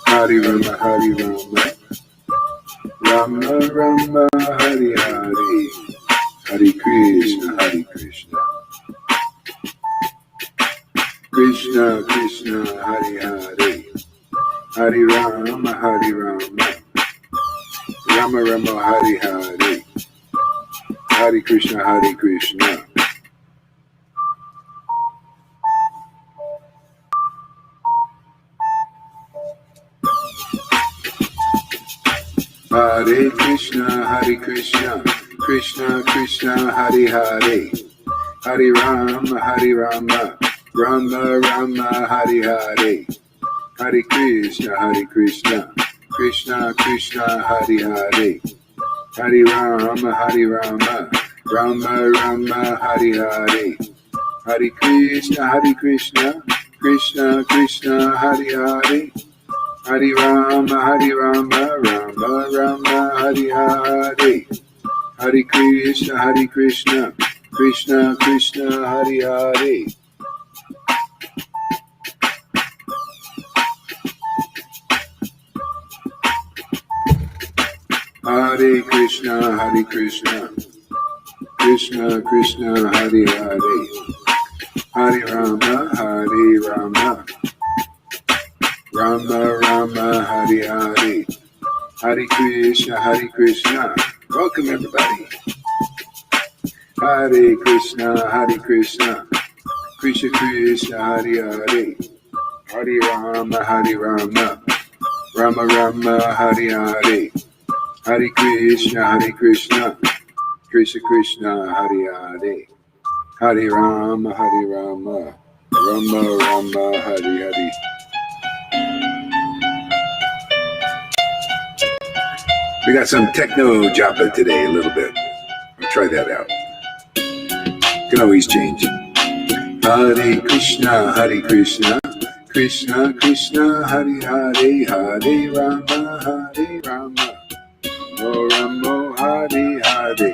Hari Rama, Hari Rama, Rama Rama, Hari Hari, Hari Krishna, Hari Krishna, Krishna Krishna, Hari Hari, Hari Rama, Hari Rama, Rama Rama, Hari Hari, Hari Krishna, Hari Krishna. Hare Krishna, Hare Krishna, Krishna Krishna, Hare Hare, Hare Rama, Hare Rama, Rama Rama, Hare Hare, Hare Krishna, Krishna Krishna, Hare Hare, Hare Rama, Hare Rama, Rama Rama, Hare Hare, Hare Krishna, Krishna Krishna, Hare Hare, Hare Rama, Rama Rama, Hare Hare, Hare Krishna, Krishna Krishna, Hare Hare. Hare Krishna, Krishna Krishna, Hare Hare, Hare Rama, Rama Rama, Hare Hare, Hare Krishna, Krishna. Welcome everybody. Hare Krishna, Krishna Krishna, Hare Hare, Hare Rama, Rama Rama, Hare Hare, Hare Krishna, Krishna Krishna, Hare Hare, Hare Rama, Rama Rama, Hare Hare. We got some Techno Japa today, a little bit. I'll try that out. Can always change. Hare Krishna, Krishna Krishna, Hare Hare, Hare Rama, Rama Rama, Hare Hare,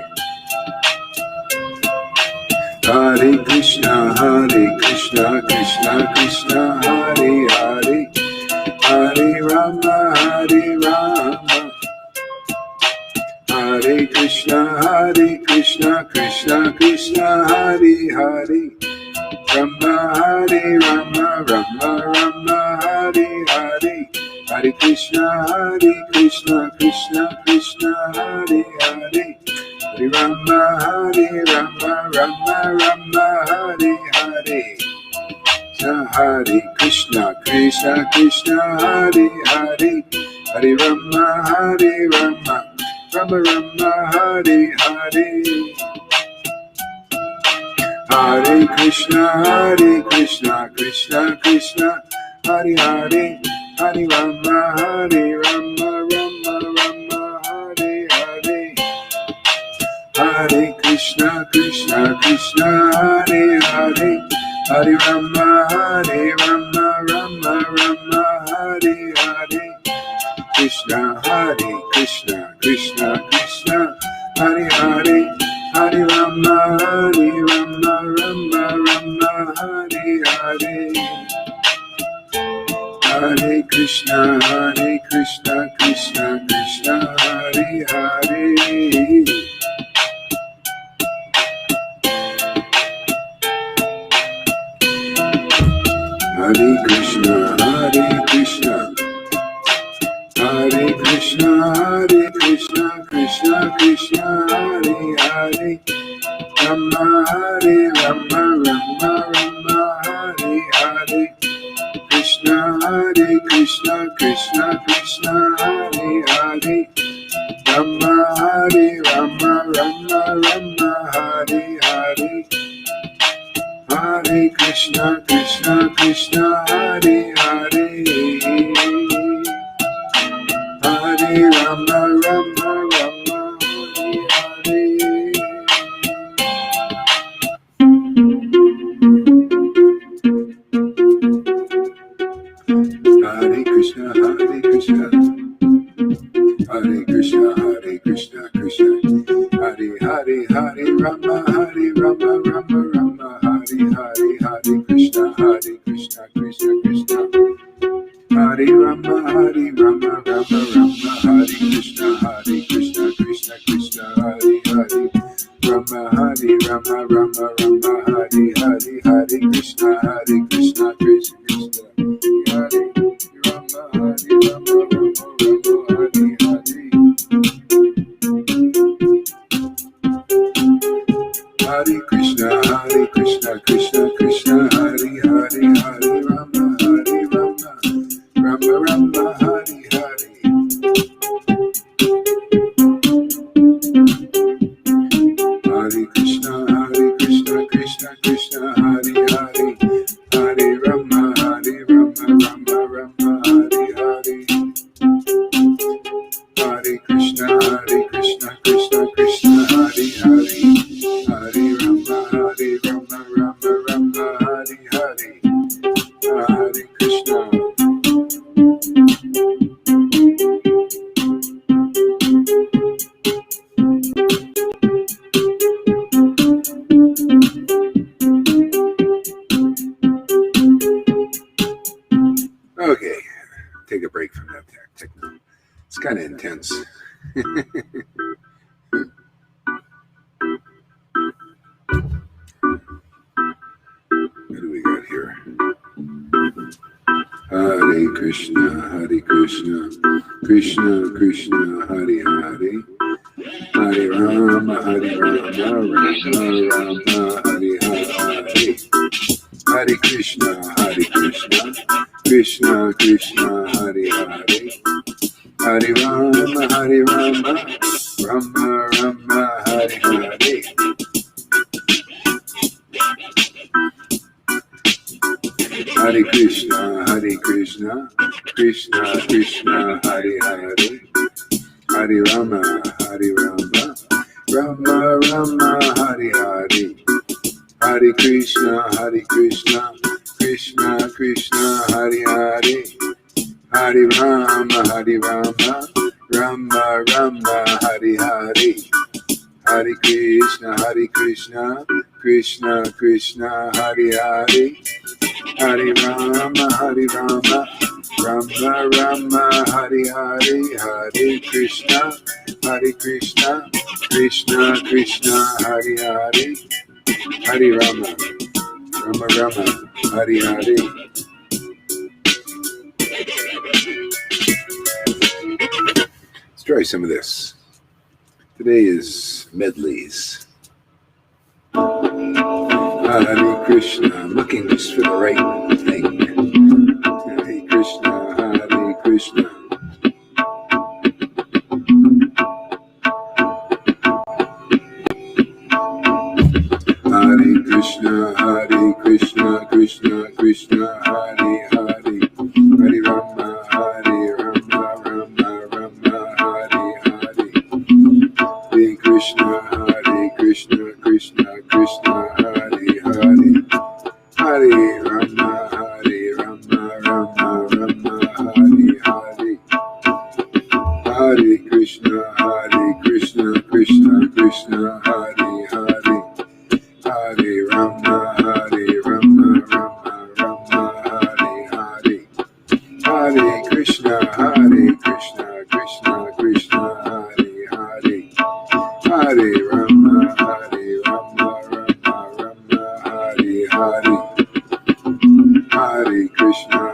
Hare Krishna, Krishna Krishna, Hare Hare, Hare Rama, Hare Krishna, Krishna Krishna, Hare Hare, Rama, Rama Rama, Hare Hare, Hare Krishna, Krishna Krishna, Hare Hare, Hare Rama, Rama Rama, Hare Hare, Hare Krishna, Krishna, Hare Hare, Hare Rama, Rama Rama, Hare Hare, Hare Krishna, Krishna Krishna, Hare Hare, Hare Rama, Rama Rama, Hare Hare, Hare Krishna, Krishna Hare Hare, Hare Rama, Rama Rama, Hare Hare, Krishna, Krishna Hare Hare, Hare Rama, Rama Hare Hare, Hare Krishna, Krishna Hare Hare. Hare Krishna, Krishna Krishna Hare Hare, Rama, Rama Hare Hare, Krishna, Krishna Hare Hare, Rama, Rama Hare Hare, Hare Krishna, Krishna Hare Hare, Hare Rama, Rama Hare Hare. Hare Krishna, Hare Krishna, Krishna Hare Hare, Hare Rama, Rama Hare Hare, Hare Krishna, Krishna Krishna, Hare Rama, Hare Rama, Rama Rama, Hare Krishna, Krishna Krishna, Hare Hare. Rama, Hare Rama, Rama Rama, Hare Hare, Hare Krishna, Krishna Krishna, Hare Rama, Hare Rama, Rama Rama, Hare Hare. Hare Krishna, Krishna Krishna, Hare Hare, Hare Rama, Hare Rama, Rama Rama, Hare Hare. Hare Krishna, Krishna Krishna, Hare Hare, Hare Rama, Rama Rama, Hare Hare. Hare Krishna, Krishna Krishna, Hare Hare, Hare Rama, Rama Rama, Hare Hare. Hare Krishna. Okay, take a break from that techno. It's kind of intense. What do we got here? Hare Krishna, Krishna Krishna, Hare Hare, Hare Rama, Rama Rama, Hare Hare. Hare Krishna, Krishna Krishna, Hare Hare, Hare Rama, Rama Rama, Hare Hare. Hare Krishna, Krishna Krishna, Hare Hare, Hare Rama, Rama Rama, Hare Hare. Hare Krishna, Krishna Krishna, Hare Hare, Hare Rama, Rama Rama, Hare Hare. Hare Krishna, Krishna Krishna, Hare Hare, Hare Rama, Rama Rama, Hare Hare. Hare Krishna, Krishna Krishna, Hare Hare, Hare Rama, Rama Rama, Hare Hare. Let's try some of this. Today is medleys. Hare Krishna, I'm looking just for the right thing. Hare Krishna, Krishna. Hare Krishna, Krishna Krishna, Hare Hare, Hare Rama, Rama Rama, Hare Hare. Hare Krishna, Krishna Krishna, Hare Hare, Hare Rama, Rama Rama, Hare Hare. Hare Krishna, Krishna Krishna, Hare Hare, Hare Rama, Rama Rama, Hare Hare. Hare Krishna, Krishna Krishna, Hare Hare, Hare Rama, Rama Rama, Hare Hare. Hare Krishna,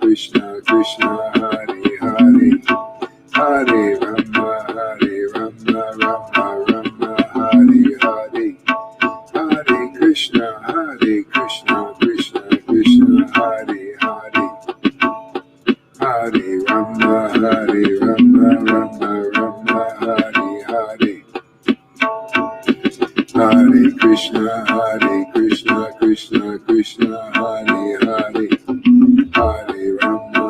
Krishna Krishna, Hare Hare, Hare Rama, Rama Rama, Hare Hare. Hare Krishna, Krishna Krishna, Hare Hare, Hare Rama, Rama Rama, Hare Hare. Hare Krishna, Krishna Krishna, Hare Hare, Hare Rama,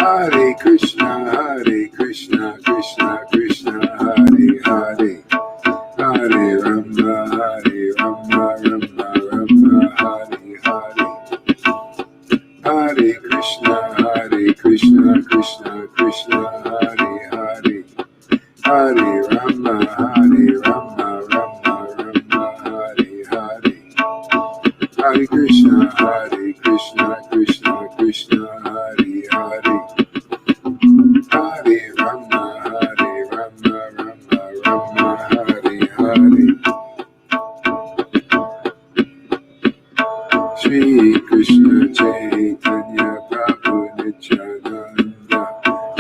Hare Krishna, Krishna Krishna, Hare Hare, Hare Rama, Rama Rama, Hare Hare. Hare Krishna, Krishna Krishna, Hare Hare, Hare Rama, Rama Rama, Hare Hare. Hare Krishna, Krishna Krishna, Hare Hare, Hare Rama, Rama Rama, Hare Hare. Shri Krishna Chaitanya Prabhu Nityananda,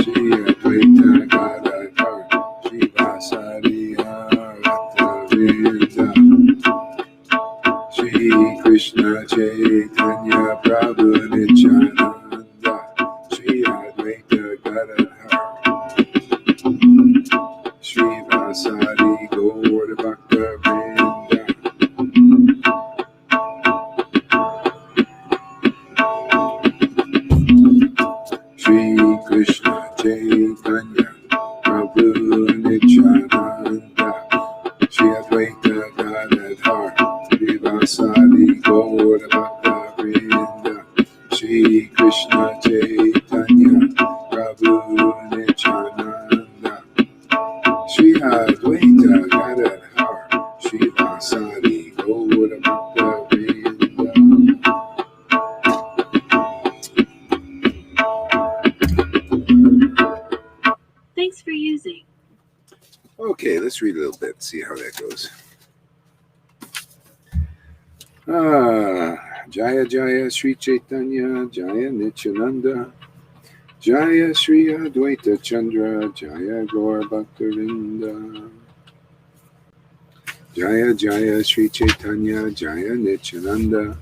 Shri Advaita Gadadhar, Shri Vasari Arata Vrinda. Shri Krishna Chaitanya Prabhu Nityananda, Shri Advaita Gadadhar, Shri Vasari Gaur Bhakta Vrinda. Shri Krishna Chaitanya Prabhu Nityananda, Shri Advaita Gadadhar, Shri Vasari Gaur Bhakta Vrinda. Shri Krishna Chaitanya Prabhu Nityananda, Shri Advaita Gadadhar, Shri Vasari Gaur Bhakta Vrinda. Thanks for using. Okay, let's read a little bit, see how that goes. Jaya Jaya Sri Chaitanya, Jaya Nityananda, Jaya Sri Advaita Chandra, Jaya Gaur Bhaktavinda. Jaya Jaya Sri Chaitanya, Jaya Nityananda,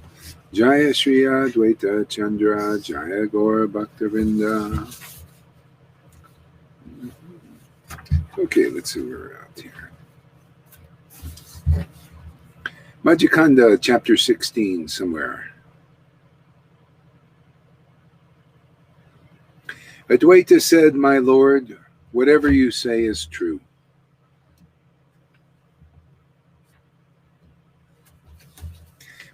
Jaya Sri Advaita Chandra, Jaya Gaur Bhaktavinda. Okay, let's see where we're at here. Majjhikanda, chapter 16, somewhere. Advaita said, "My Lord, whatever you say is true."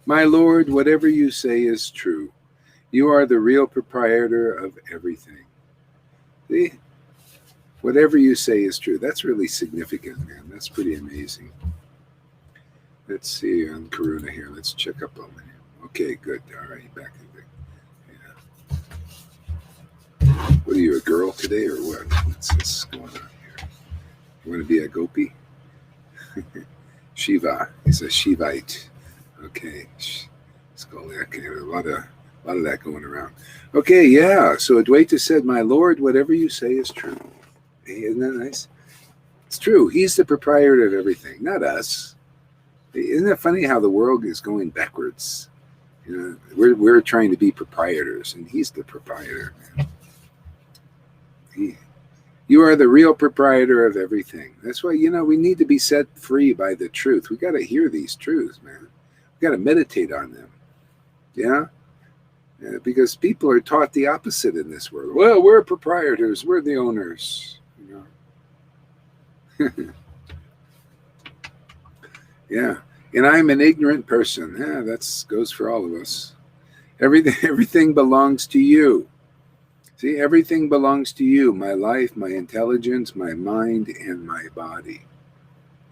My Lord, whatever you say is true. You are the real proprietor of everything. See? Whatever you say is true. That's really significant, man. That's pretty amazing. Let's see on Karuna here. Let's check up on him. Okay, good. All right, back in the. Yeah. What are you, a girl today or what? What's this going on here? You want to be a gopi? Shiva. He's a Shivite. Okay. Let's go there. Okay, a lot of that going around. Okay, yeah. So Advaita said, "My Lord, whatever you say is true." Hey, isn't that nice? It's true. He's the proprietor of everything, not us. Isn't it funny how the world is going backwards? You know, we're trying to be proprietors, and he's the proprietor. You are the real proprietor of everything. That's why, we need to be set free by the truth. We got to hear these truths, man. We got to meditate on them. Yeah? Because people are taught the opposite in this world. Well, we're proprietors. We're the owners. Yeah. And I'm an ignorant person. Yeah, that goes for all of us. Everything belongs to you. See, everything belongs to you. My life, my intelligence, my mind, and my body.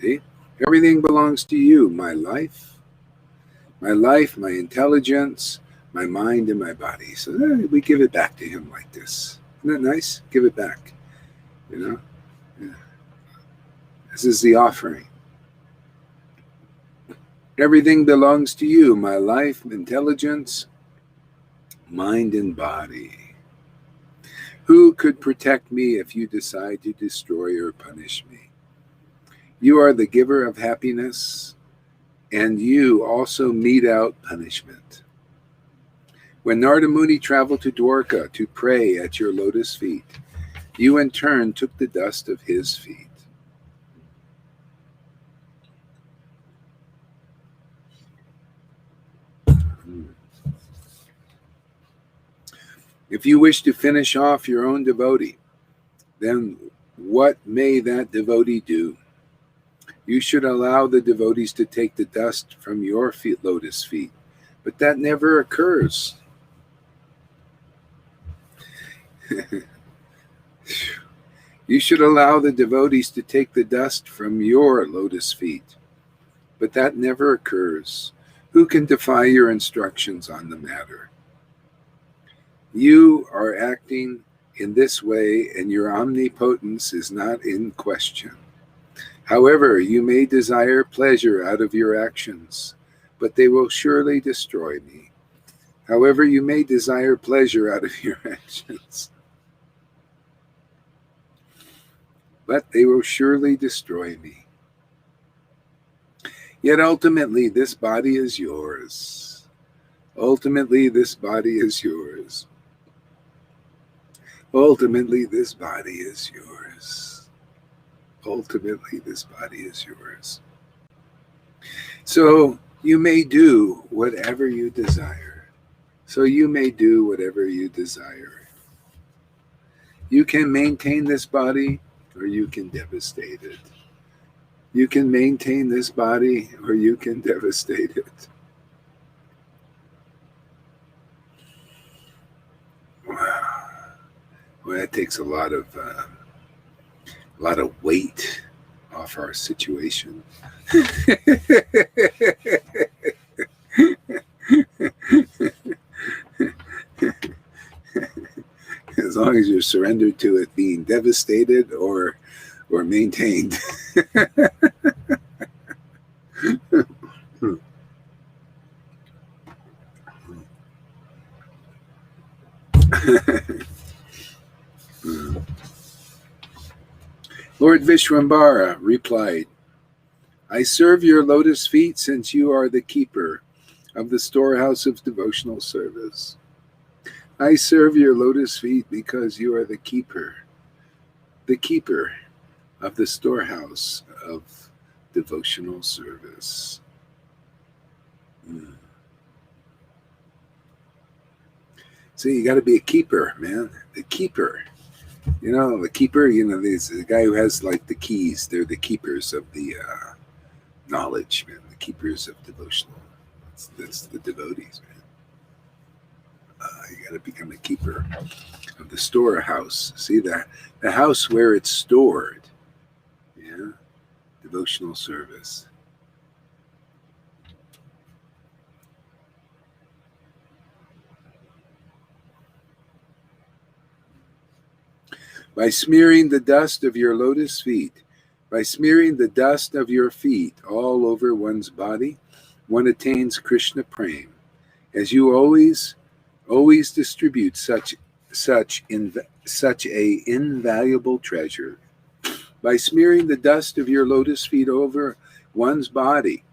See? Everything belongs to you. My life, my intelligence, my mind, and my body. So we give it back to him like this. Isn't that nice? Give it back. Yeah. This is the offering. Everything belongs to you. My life, intelligence, mind, and body. Who could protect me if you decide to destroy or punish me? You are the giver of happiness, and you also mete out punishment. When Narada Muni traveled to Dwarka to pray at your lotus feet, you in turn took the dust of his feet. If you wish to finish off your own devotee, then what may that devotee do? You should allow the devotees to take the dust from your lotus feet, but that never occurs. You should allow the devotees to take the dust from your lotus feet, but that never occurs. Who can defy your instructions on the matter? You are acting in this way, and your omnipotence is not in question. However, you may desire pleasure out of your actions, but they will surely destroy me. However, you may desire pleasure out of your actions, but they will surely destroy me. Yet ultimately, this body is yours. Ultimately, this body is yours. Ultimately, this body is yours. Ultimately, this body is yours. So you may do whatever you desire. So you may do whatever you desire. You can maintain this body, or you can devastate it. You can maintain this body, or you can devastate it. Wow. Well, that takes a lot of weight off our situation. As long as you're surrendered to it being devastated or maintained. Lord Vishwambara replied, I serve your lotus feet since you are the keeper of the storehouse of devotional service. I serve your lotus feet because you are the keeper of the storehouse of devotional service. See, you got to be a keeper, man. The keeper. The keeper, there's the guy who has like the keys. They're the keepers of the knowledge, man. The keepers of devotional. That's the devotees, man. You got to become a keeper of the storehouse. See that? The house where it's stored. Yeah. Devotional service. By smearing the dust of your lotus feet, by smearing the dust of your feet all over one's body, one attains Krishna Prem. As you always distribute such a invaluable treasure. By smearing the dust of your lotus feet over one's body,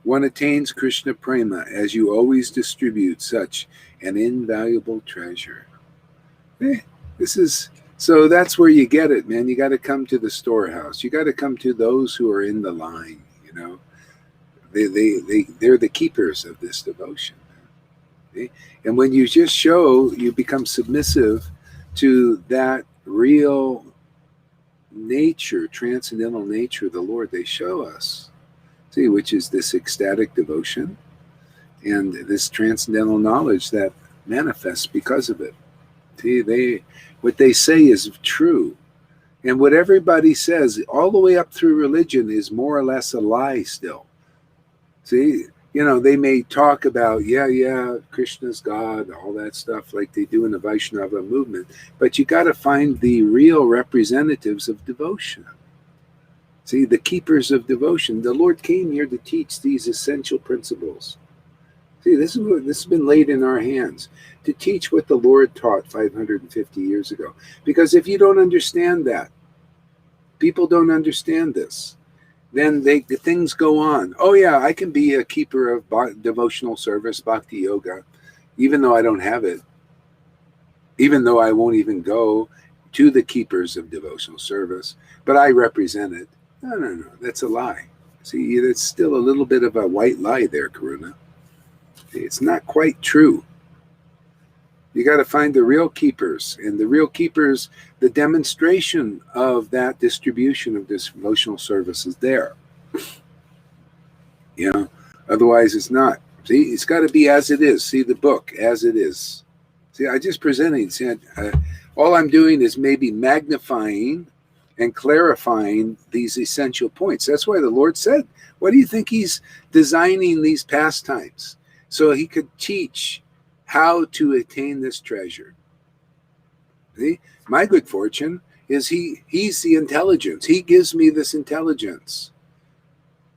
one attains Krishna Prema, as you always distribute such an invaluable treasure. So that's where you get it, man. You got to come to the storehouse. You got to come to those who are in the line. They're the keepers of this devotion. Okay? And when you just show, you become submissive to that real nature, transcendental nature of the Lord they show us. See, which is this ecstatic devotion and this transcendental knowledge that manifests because of it. See, what they say is true. And what everybody says, all the way up through religion, is more or less a lie still. See, they may talk about, Krishna's God, all that stuff like they do in the Vaishnava movement. But you got to find the real representatives of devotion. See, the keepers of devotion. The Lord came here to teach these essential principles. See, this has been laid in our hands to teach what the Lord taught 550 years ago. Because if you don't understand that, people don't understand this, then things go on. Oh yeah, I can be a keeper of devotional service, bhakti yoga, even though I don't have it, even though I won't even go to the keepers of devotional service, but I represent it. No, that's a lie. See, that's still a little bit of a white lie there, Karuna. It's not quite true. You got to find the real keepers, and the real keepers, the demonstration of that distribution of this emotional service is there. You know, otherwise it's not. See, it's got to be as it is. See the book as it is. See, I just presented. See, all I'm doing is maybe magnifying and clarifying these essential points. That's why the Lord said, "What do you think He's designing these pastimes so He could teach how to attain this treasure?" See, my good fortune is He's the intelligence. He gives me this intelligence.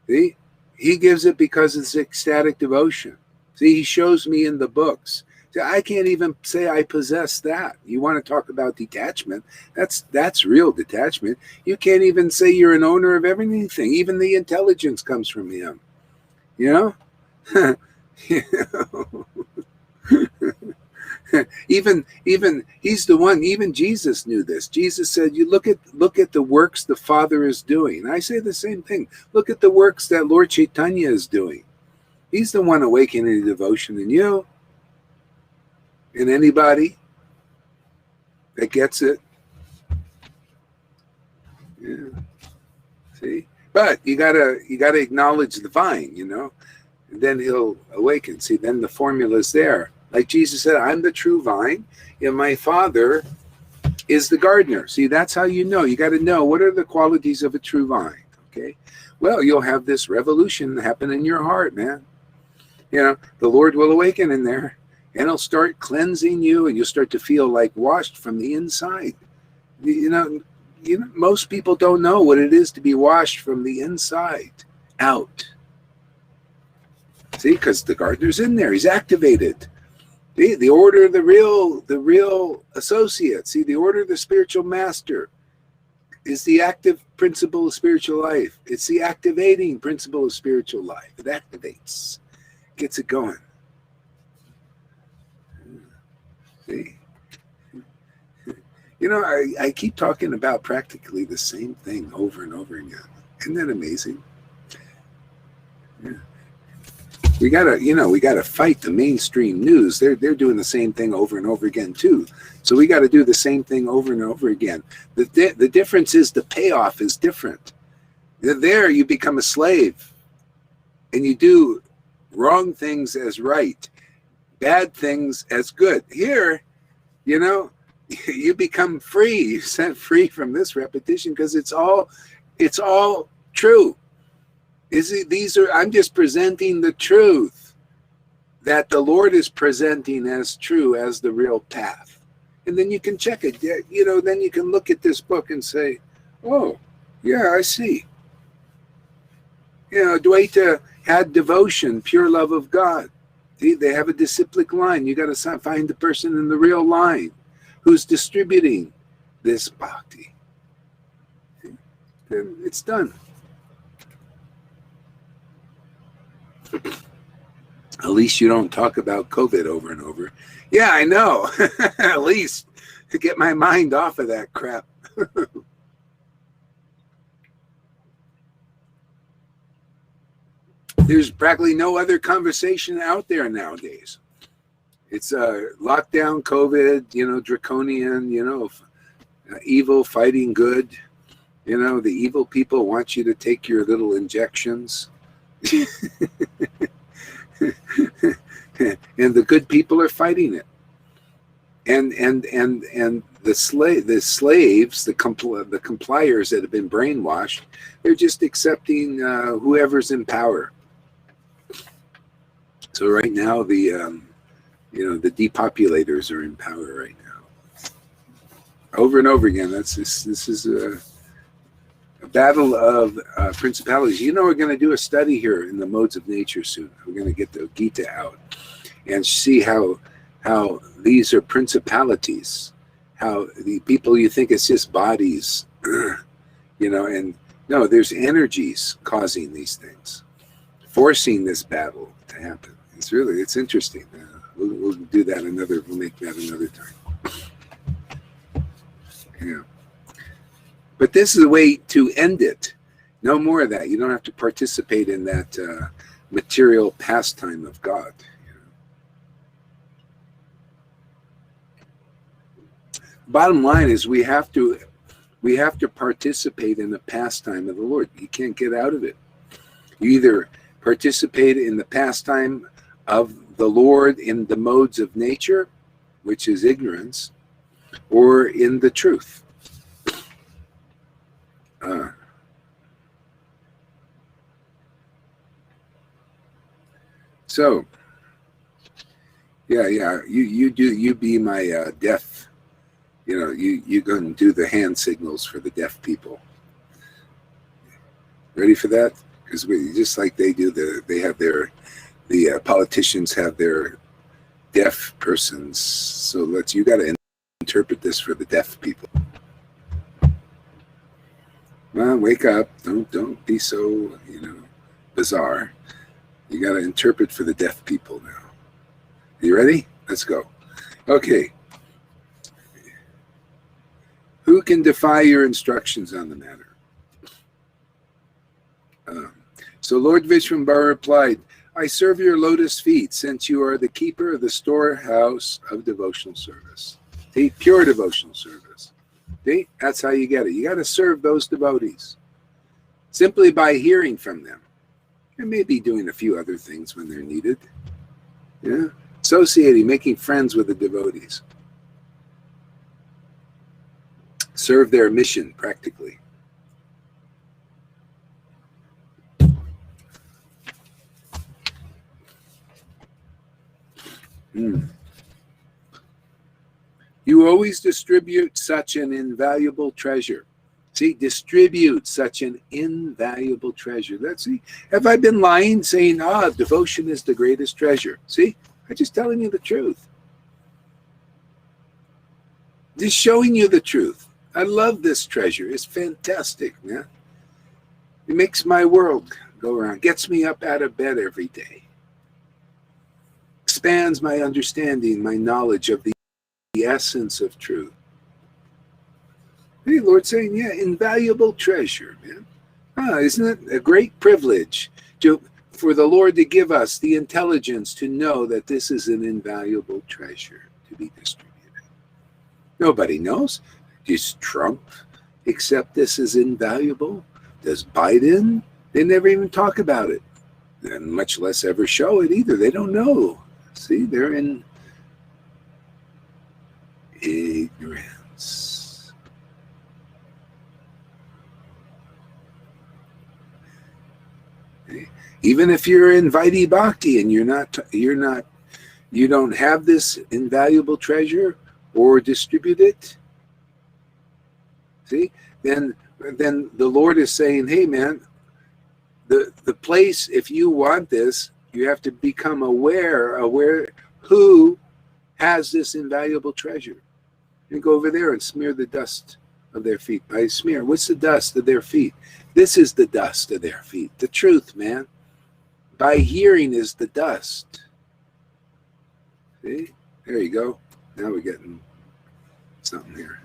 See, He gives it because it's ecstatic devotion. See, He shows me in the books. See, I can't even say I possess that. You want to talk about detachment? That's real detachment. You can't even say you're an owner of everything. Even the intelligence comes from Him. You know? You know? even He's the one. Even Jesus knew this. Jesus said, "You look at the works the Father is doing." I say the same thing. Look at the works that Lord Chaitanya is doing. He's the one awakening devotion in you. And anybody that gets it. Yeah. See? But you gotta acknowledge the vine, you know, and then He'll awaken. See, then the formula is there. Like Jesus said, "I'm the true vine, and my Father is the gardener." See, that's how you know. You got to know what are the qualities of a true vine. Okay. Well, you'll have this revolution happen in your heart, man. You know, the Lord will awaken in there, and He'll start cleansing you, and you'll start to feel like washed from the inside. You know, most people don't know what it is to be washed from the inside out. See, because the gardener's in there. He's activated. The order, the real associate. See, the order of the spiritual master is the active principle of spiritual life. It's the activating principle of spiritual life. It activates, gets it going. See? You know, I keep talking about practically the same thing over and over again. Isn't that amazing? Yeah. We gotta fight the mainstream news. They're doing the same thing over and over again too. So we got to do the same thing over and over again. The difference is the payoff is different. There you become a slave, and you do wrong things as right, bad things as good. Here, you know, you become free. You're set free from this repetition because it's all true. I'm just presenting the truth that the Lord is presenting as true as the real path. And then you can check it. You know, then you can look at this book and say, "Oh, yeah, I see." You know, Dvaita had devotion, pure love of God. They have a disciplic line. You got to find the person in the real line who's distributing this bhakti. Then it's done. At least you don't talk about COVID over and over. Yeah, I know. At least to get my mind off of that crap. There's practically no other conversation out there nowadays. It's lockdown, COVID, you know, draconian, you know, evil fighting good. You know, the evil people want you to take your little injections. And the good people are fighting it. And the slaves, the compliers that have been brainwashed, they're just accepting whoever's in power. So right now the depopulators are in power right now. Over and over again. This is a battle of principalities. You know, we're going to do a study here in the modes of nature soon. We're going to get the Gita out and see how these are principalities, how the people you think it's just bodies, you know, and no, there's energies causing these things, forcing this battle to happen. It's interesting. We'll do that we'll make that another time. Yeah. But this is a way to end it. No more of that. You don't have to participate in that material pastime of God. bottom line is we have to participate in the pastime of the Lord. You can't get out of it. You either participate in the pastime of the Lord in the modes of nature, which is ignorance, or in the truth. So, yeah, you be my deaf. You go and do the hand signals for the deaf people. Ready for that? Because just like they do, the politicians have their deaf persons. So you got to interpret this for the deaf people. Well, wake up! Don't be so bizarre. You got to interpret for the deaf people now. You ready? Let's go. Okay. Who can defy your instructions on the matter? So Lord Vishwambara replied, I serve your lotus feet, since you are the keeper of the storehouse of devotional service. See, pure devotional service. See, that's how you get it. You got to serve those devotees simply by hearing from them. And maybe doing a few other things when they're needed. Yeah, associating, making friends with the devotees. Serve their mission practically. You always distribute such an invaluable treasure. See, distribute such an invaluable treasure. See, have I been lying saying, devotion is the greatest treasure? See, I'm just telling you the truth. Just showing you the truth. I love this treasure. It's fantastic, man. It makes my world go around. Gets me up out of bed every day. Expands my understanding, my knowledge of the essence of truth. Hey, Lord saying, yeah, invaluable treasure, man. Isn't it a great privilege for the Lord to give us the intelligence to know that this is an invaluable treasure to be distributed? Nobody knows. Does Trump accept this as invaluable? Does Biden? They never even talk about it, and much less ever show it either. They don't know. See, they're in ignorance. Even if you're in Vaidhi Bhakti and you don't have this invaluable treasure or distribute it, see, then the Lord is saying, hey man, the place, if you want this, you have to become aware who has this invaluable treasure. And go over there and smear the dust of their feet. By smear, what's the dust of their feet? This is the dust of their feet. The truth, man. By hearing is the dust. See? There you go. Now we're getting something here.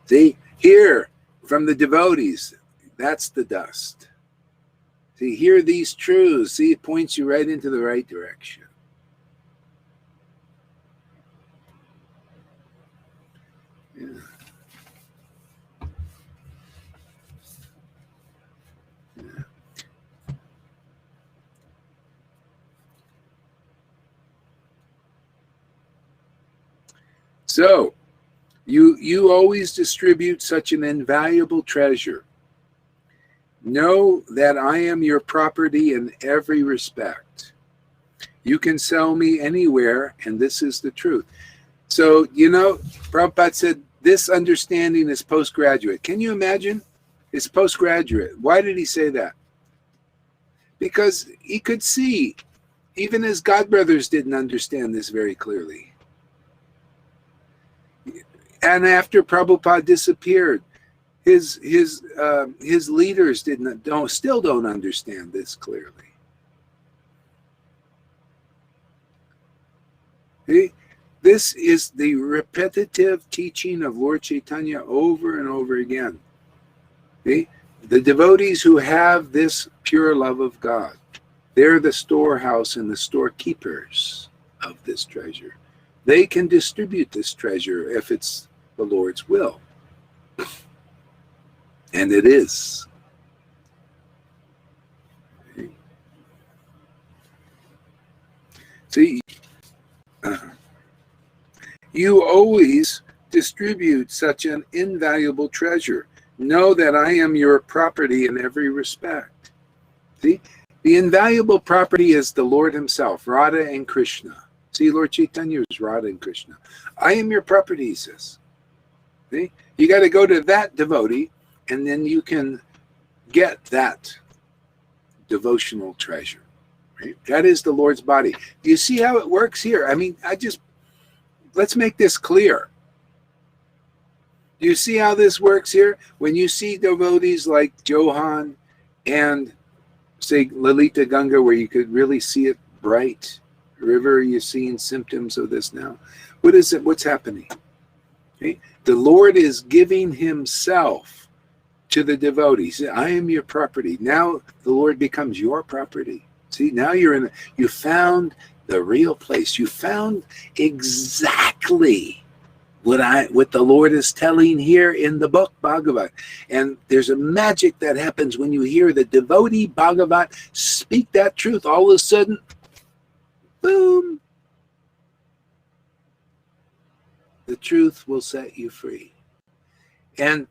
See? Hear from the devotees. That's the dust. See, hear these truths. See, it points you right into the right direction. Yeah. Yeah. So, you always distribute such an invaluable treasure. Know that I am your property in every respect. You can sell me anywhere, and this is the truth. So, Prabhupada said this understanding is postgraduate. Can you imagine? It's postgraduate. Why did he say that? Because he could see, even his godbrothers didn't understand this very clearly. And after Prabhupada disappeared, his leaders still don't understand this clearly. See? This is the repetitive teaching of Lord Chaitanya over and over again. See? The devotees who have this pure love of God, they're the storehouse and the storekeepers of this treasure. they can distribute this treasure if it's the Lord's will. And it is. See, you always distribute such an invaluable treasure. Know that I am your property in every respect. See, the invaluable property is the Lord himself, Radha and Krishna. See, Lord Chaitanya is Radha and Krishna. I am your property, he says. See, you got to go to that devotee, and then you can get that devotional treasure. Right? That is the Lord's body. Do you see how it works here? I mean, let's make this clear. Do you see how this works here? When you see devotees like Johan and, say, Lalita Ganga, where you could really see it bright, river, you're seeing symptoms of this now. What is it? What's happening? Okay? The Lord is giving himself to the devotees. I am your property. Now the Lord becomes your property. See, now you found the real place. You found exactly what the Lord is telling here in the book Bhagavat. And there's a magic that happens when you hear the devotee Bhagavat speak that truth. All of a sudden, boom, the truth will set you free. And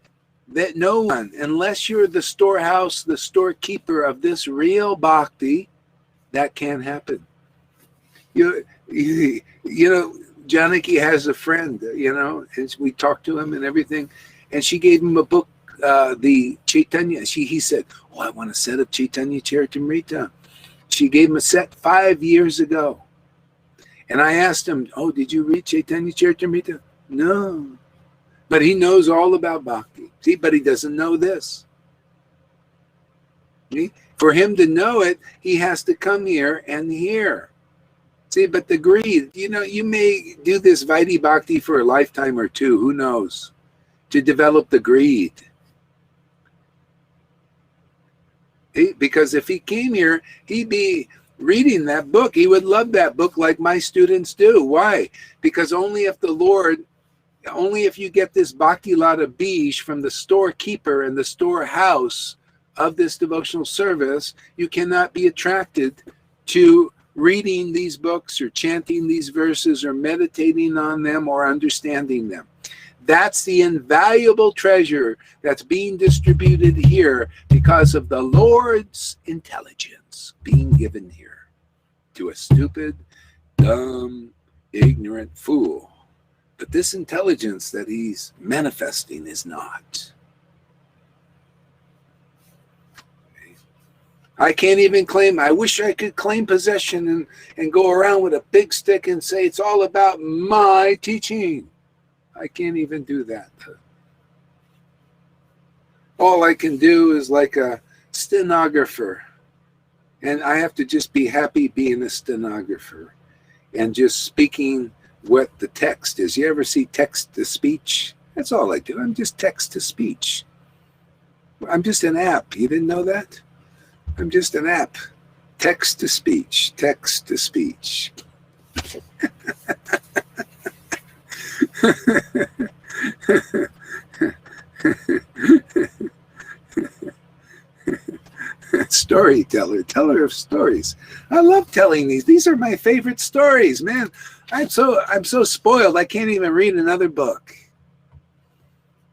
that no one, unless you're the storehouse, the storekeeper of this real bhakti, that can't happen. You know, Janaki has a friend, and we talked to him and everything, and she gave him a book, the Chaitanya. He said, "Oh, I want a set of Chaitanya Charitamrita." She gave him a set 5 years ago, and I asked him, "Oh, did you read Chaitanya Charitamrita?" No, but he knows all about bhakti. See, but he doesn't know this. See? For him to know it, he has to come here and hear. See, but the greed, you may do this Vaidhi Bhakti for a lifetime or two, who knows, to develop the greed. Because if he came here, he'd be reading that book. He would love that book like my students do. Why? Because only if you get this Bhakti Lata Bij from the storekeeper and the storehouse of this devotional service, you cannot be attracted to reading these books or chanting these verses or meditating on them or understanding them. That's the invaluable treasure that's being distributed here because of the Lord's intelligence being given here to a stupid, dumb, ignorant fool. But this intelligence that he's manifesting is not. I can't even claim, I wish I could claim possession and go around with a big stick and say it's all about my teaching. I can't even do that. All I can do is like a stenographer. And I have to just be happy being a stenographer and just speaking what the text is. You ever see text to speech? That's all I do. I'm just text to speech. I'm just an app. You didn't know that? I'm just an app. Text to speech. Text to speech. Storyteller, teller of stories. I love telling these. These are my favorite stories, man. I'm so spoiled. I can't even read another book.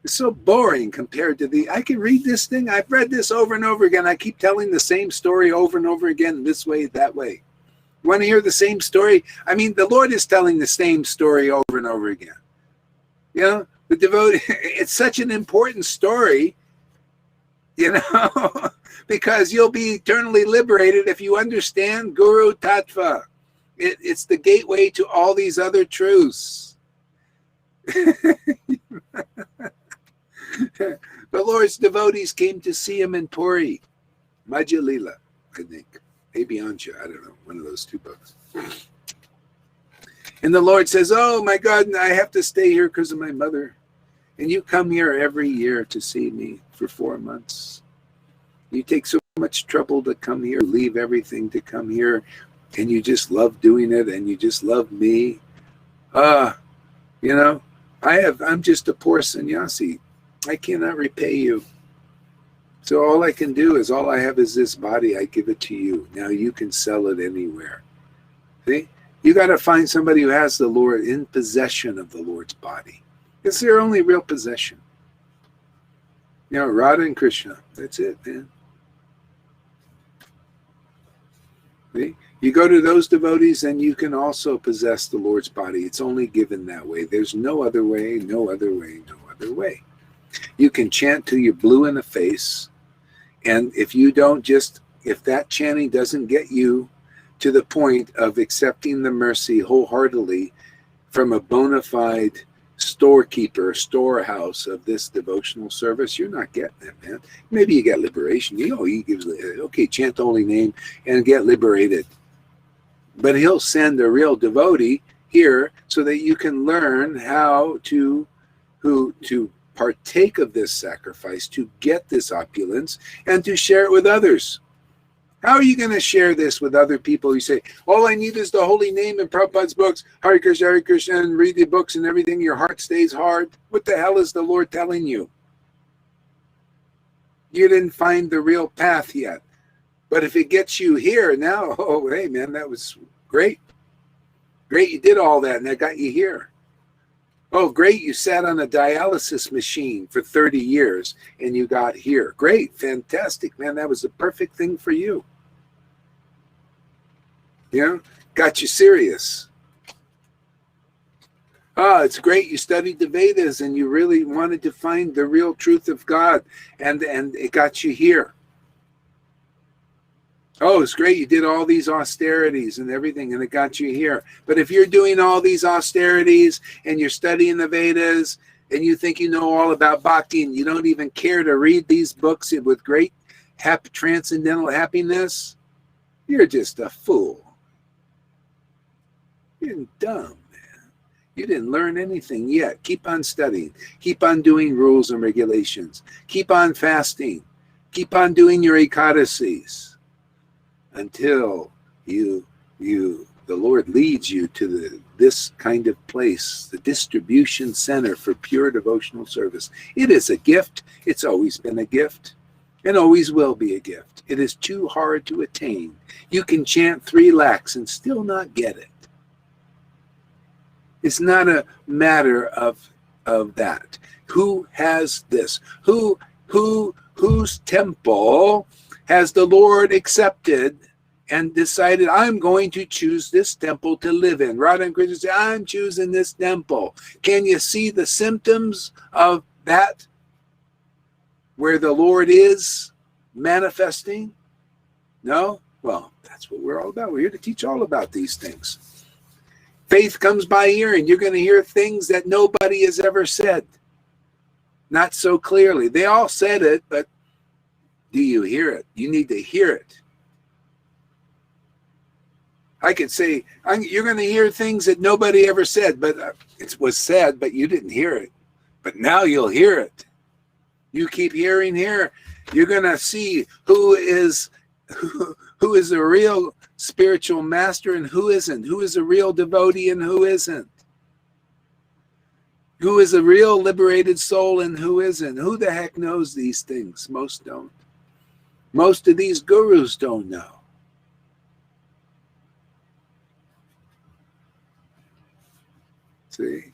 It's so boring compared to I can read this thing. I've read this over and over again. I keep telling the same story over and over again, this way, that way. You want to hear the same story? I mean, the Lord is telling the same story over and over again. The devotee, it's such an important story, because you'll be eternally liberated if you understand Guru Tattva. It's the gateway to all these other truths. The Lord's devotees came to see him in Puri, Madhya Lila, I think. Maybe Ansha, I don't know, one of those two books. And the Lord says, "Oh my God, I have to stay here because of my mother. And you come here every year to see me for 4 months. You take so much trouble to come here, leave everything to come here, and you just love doing it, and you just love me. You know, I'm just a poor sannyasi. I cannot repay you. So all I can do is, all I have is this body. I give it to you. Now you can sell it anywhere. See? You got to find somebody who has the Lord, in possession of the Lord's body. It's their only real possession. You know, Radha and Krishna. That's it, man. See? You go to those devotees and you can also possess the Lord's body. It's only given that way. There's no other way, no other way, no other way. You can chant till you're blue in the face. And if that chanting doesn't get you to the point of accepting the mercy wholeheartedly from a bona fide storekeeper, storehouse of this devotional service, you're not getting it, man. Maybe you get liberation. He gives, okay, chant the holy name and get liberated. But he'll send a real devotee here so that you can learn how to partake of this sacrifice, to get this opulence, and to share it with others. How are you going to share this with other people? You say, all I need is the holy name and Prabhupada's books, Hare Krishna, and read the books and everything. Your heart stays hard. What the hell is the Lord telling you? You didn't find the real path yet. But if it gets you here now, oh, hey, man, that was great. Great, you did all that, and that got you here. Oh, great, you sat on a dialysis machine for 30 years, and you got here. Great, fantastic, man, that was the perfect thing for you. Got you serious. Oh, it's great, you studied the Vedas, and you really wanted to find the real truth of God, and it got you here. Oh, it's great. You did all these austerities and everything, and it got you here. But if you're doing all these austerities and you're studying the Vedas and you think you know all about bhakti and you don't even care to read these books with great transcendental happiness, you're just a fool. You're dumb, man. You didn't learn anything yet. Keep on studying. Keep on doing rules and regulations. Keep on fasting. Keep on doing your ekadasis. Until the Lord leads you to this kind of place, the distribution center for pure devotional service. It is a gift. It's always been a gift and always will be a gift. It is too hard to attain. You can chant 3 lakhs and still not get it. It's not a matter of that. Who has this? Whose temple has the Lord accepted and decided, I'm going to choose this temple to live in? Radha and Krishna say, I'm choosing this temple. Can you see the symptoms of that? Where the Lord is manifesting? No? Well, that's what we're all about. We're here to teach all about these things. Faith comes by hearing. You're going to hear things that nobody has ever said. Not so clearly. They all said it, but do you hear it? You need to hear it. I could say, you're going to hear things that nobody ever said, but it was said, but you didn't hear it. But now you'll hear it. You keep hearing here. You're going to see who is a real spiritual master and who isn't. Who is a real devotee and who isn't. Who is a real liberated soul and who isn't. Who the heck knows these things? Most don't. Most of these gurus don't know. See?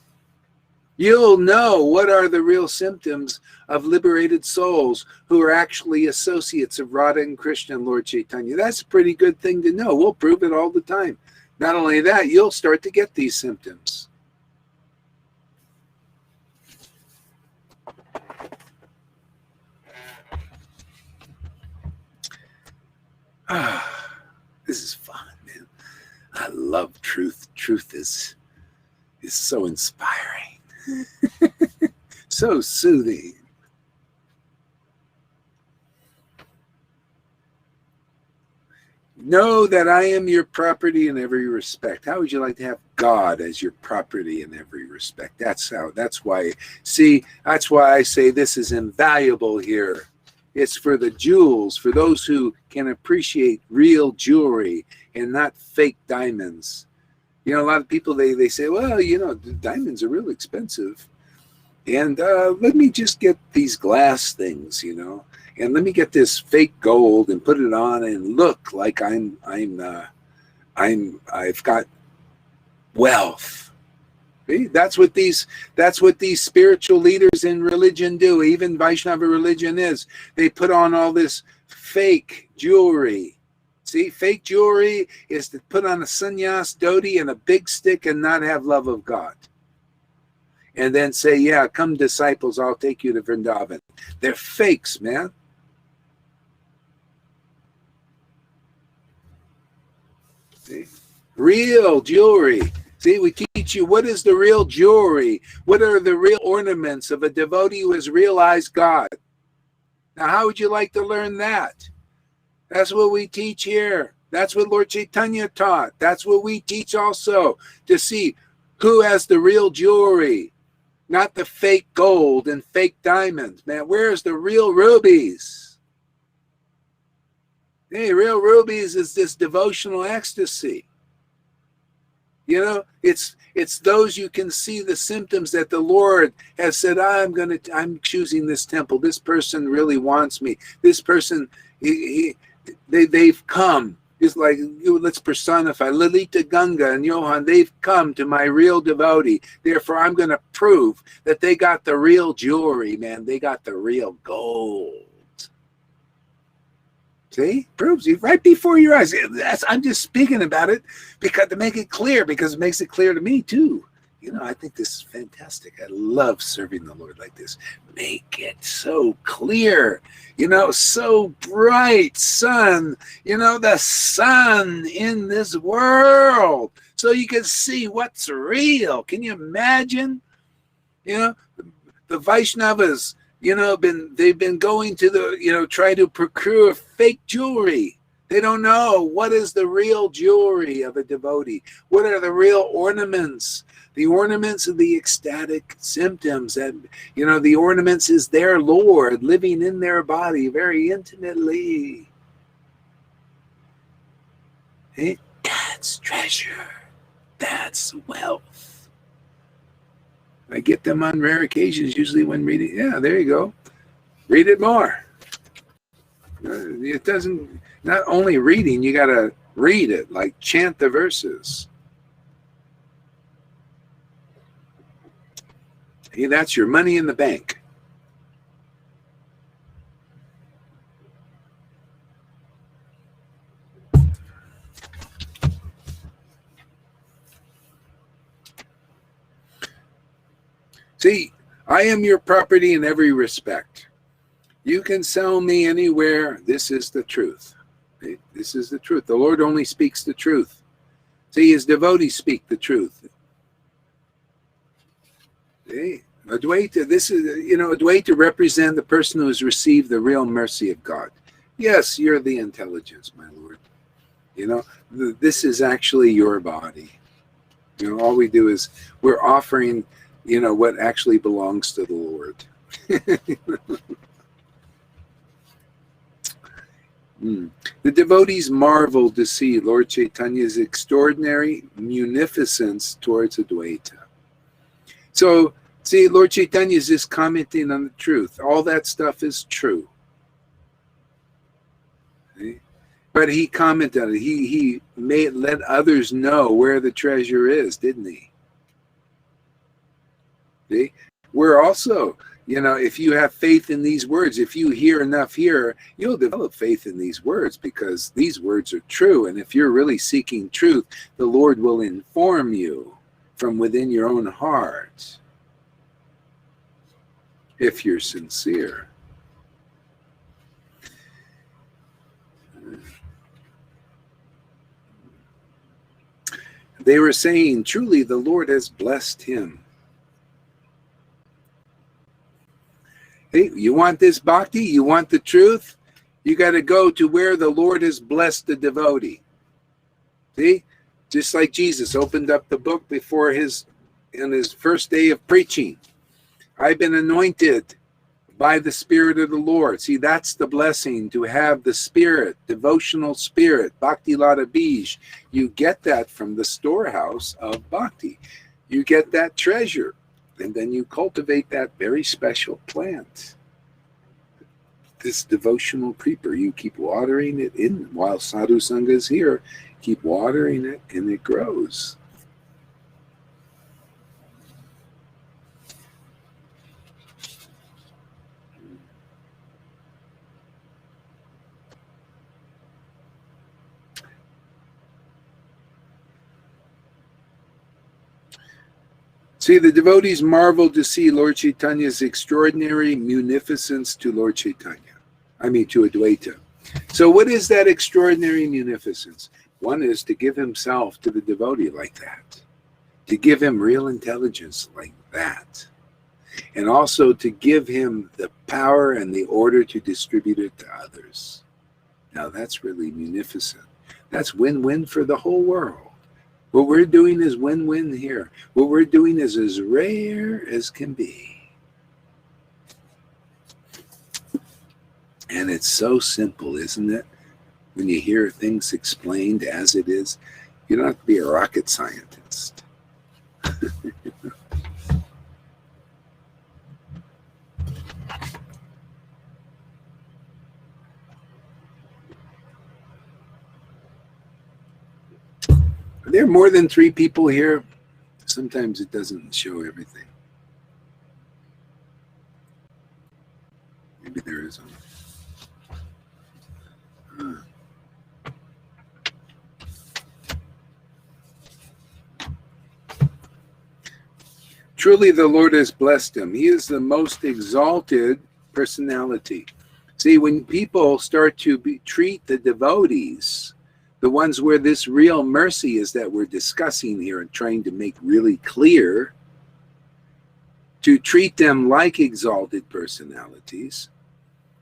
You'll know what are the real symptoms of liberated souls who are actually associates of Radha and Krishna and Lord Chaitanya. That's a pretty good thing to know. We'll prove it all the time. Not only that, you'll start to get these symptoms. This is fun, man. I love truth. Truth is so inspiring. So soothing. Know that I am your property in every respect. How would you like to have God as your property in every respect? That's why I say this is invaluable here. It's for the jewels, for those who can appreciate real jewelry and not fake diamonds. You know, a lot of people, they say, well, you know, the diamonds are real expensive. And let me just get these glass things, you know, and let me get this fake gold and put it on and look like I've got wealth. See? That's what these spiritual leaders in religion do. Even Vaishnava religion is. They put on all this fake jewelry. See, fake jewelry is to put on a sannyas dhoti and a big stick and not have love of God. And then say, yeah, come disciples, I'll take you to Vrindavan. They're fakes, man. See? Real jewelry. See, we teach you what is the real jewelry. What are the real ornaments of a devotee who has realized God? Now, how would you like to learn that? That's what we teach here. That's what Lord Chaitanya taught. That's what we teach also, to see who has the real jewelry, not the fake gold and fake diamonds. Man, where's the real rubies? Hey, real rubies is this devotional ecstasy. You know, it's those you can see the symptoms that the Lord has said, I'm choosing this temple. This person really wants me. This person, they've come. It's like, let's personify Lalita Ganga and Johan. They've come to my real devotee. Therefore, I'm going to prove that they got the real jewelry, man. They got the real gold. See? Proves you right before your eyes. I'm just speaking about it because to make it clear, because it makes it clear to me too. You know, I think this is fantastic. I love serving the Lord like this. Make it so clear, you know, so bright sun, you know, the sun in this world, so you can see what's real. Can you imagine? You know, the Vaishnavas, you know, they've been going to the, you know, try to procure fake jewelry. They don't know what is the real jewelry of a devotee. What are the real ornaments? The ornaments of the ecstatic symptoms. And, you know, the ornaments is their Lord living in their body very intimately. Hey, that's treasure. That's wealth. I get them on rare occasions, usually when reading. Yeah, there you go. Read it more. It doesn't, not only reading, you got to read it, like chant the verses. Hey, that's your money in the bank. See, I am your property in every respect. You can sell me anywhere. This is the truth. This is the truth. The Lord only speaks the truth. See, his devotees speak the truth. See, Advaita, this is, you know, Advaita represent the person who has received the real mercy of God. Yes, you're the intelligence, my Lord. You know, this is actually your body. You know, all we do is we're offering, you know, what actually belongs to the Lord. The devotees marveled to see Lord Chaitanya's extraordinary munificence towards Advaita. So, see, Lord Chaitanya is just commenting on the truth. All that stuff is true. See? But he commented on it. He made let others know where the treasure is, didn't he? See? We're also, you know, if you have faith in these words, if you hear enough here, you'll develop faith in these words because these words are true. And if you're really seeking truth, the Lord will inform you from within your own heart if you're sincere. They were saying, truly, the Lord has blessed him. Hey, you want this bhakti? You want the truth? You got to go to where the Lord has blessed the devotee. See? Just like Jesus opened up the book before in his first day of preaching. I've been anointed by the Spirit of the Lord. See, that's the blessing, to have the Spirit, devotional spirit, Bhakti Lata Bij. You get that from the storehouse of Bhakti. You get that treasure, and then you cultivate that very special plant. This devotional creeper, you keep watering it in while Sadhu Sangha is here. Keep watering it, and it grows. See, the devotees marveled to see Lord Chaitanya's extraordinary munificence to Lord Chaitanya. To Advaita. So what is that extraordinary munificence? One is to give himself to the devotee like that. To give him real intelligence like that. And also to give him the power and the order to distribute it to others. Now that's really munificent. That's win-win for the whole world. What we're doing is win-win here. What we're doing is as rare as can be. And it's so simple, isn't it? When you hear things explained as it is, you don't have to be a rocket scientist. Are there more than 3 people here? Sometimes it doesn't show everything. Maybe there is only. Truly the Lord has blessed him. He is the most exalted personality. See, when people start to treat the devotees, the ones where this real mercy is that we're discussing here and trying to make really clear, to treat them like exalted personalities.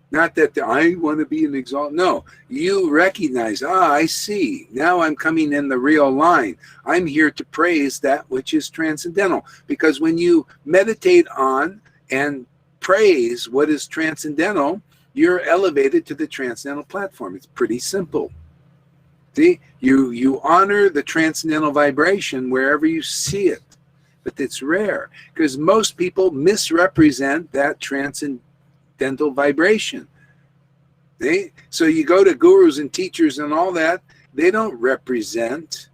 Not that I want to be an exalted. No, you recognize, I see. Now I'm coming in the real line. I'm here to praise that which is transcendental. Because when you meditate on and praise what is transcendental, you're elevated to the transcendental platform. It's pretty simple. See, you honor the transcendental vibration wherever you see it. But it's rare because most people misrepresent that transcendental vibration. So you go to gurus and teachers and all that, they don't represent,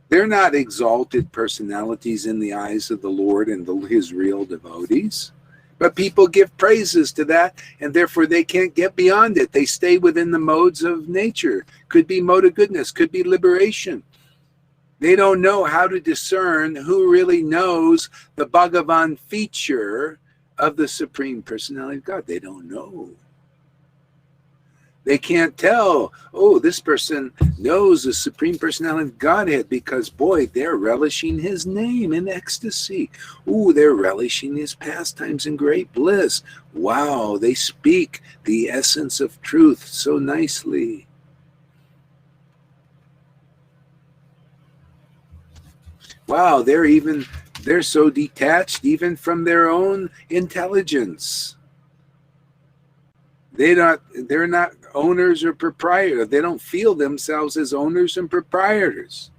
they're not exalted personalities in the eyes of the Lord and his real devotees. But people give praises to that, and therefore they can't get beyond it. They stay within the modes of nature. Could be mode of goodness, could be liberation. They don't know how to discern who really knows the Bhagavan feature of the Supreme Personality of God. They don't know. They can't tell, this person knows the Supreme Personality of Godhead because, boy, they're relishing his name in ecstasy. They're relishing his pastimes in great bliss. Wow, they speak the essence of truth so nicely. Wow, they're so detached even from their own intelligence. They're not owners or proprietors. They don't feel themselves as owners and proprietors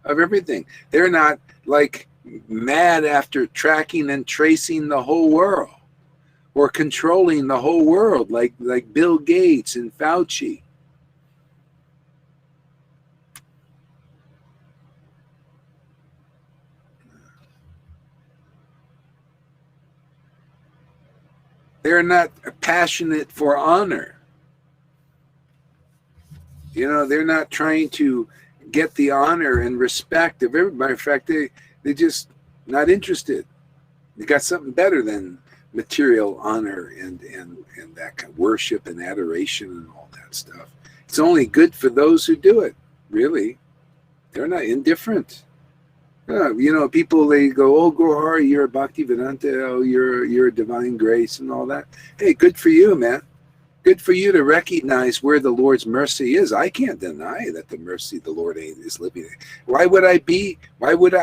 of everything. They're not like mad after tracking and tracing the whole world or controlling the whole world like Bill Gates and Fauci. They're not passionate for honor. They're not trying to get the honor and respect of everybody. In fact, they're just not interested. They got something better than material honor and that kind of worship and adoration and all that stuff. It's only good for those who do it, really. They're not indifferent. People, they go, Gohar, you're a Bhakti Vedanta, you're a divine grace and all that. Hey, good for you, man. Good for you to recognize where the Lord's mercy is. I can't deny that the mercy of the Lord is living. Why would I?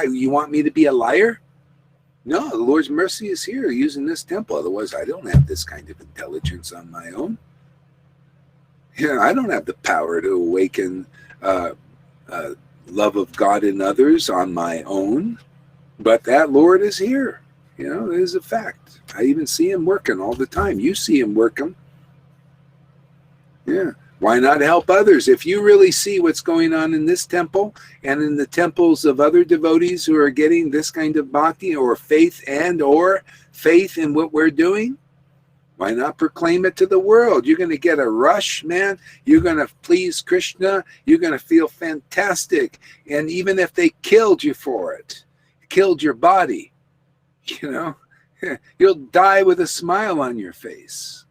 You want me to be a liar? No, the Lord's mercy is here using this temple. Otherwise, I don't have this kind of intelligence on my own. Yeah, I don't have the power to awaken love of God in others on my own. But that Lord is here. It is a fact. I even see him working all the time. You see him working. Yeah. Why not help others? If you really see what's going on in this temple and in the temples of other devotees who are getting this kind of bhakti or faith or faith in what we're doing, why not proclaim it to the world? You're going to get a rush, man. You're going to please Krishna. You're going to feel fantastic. And even if they killed you for it, killed your body, you'll die with a smile on your face.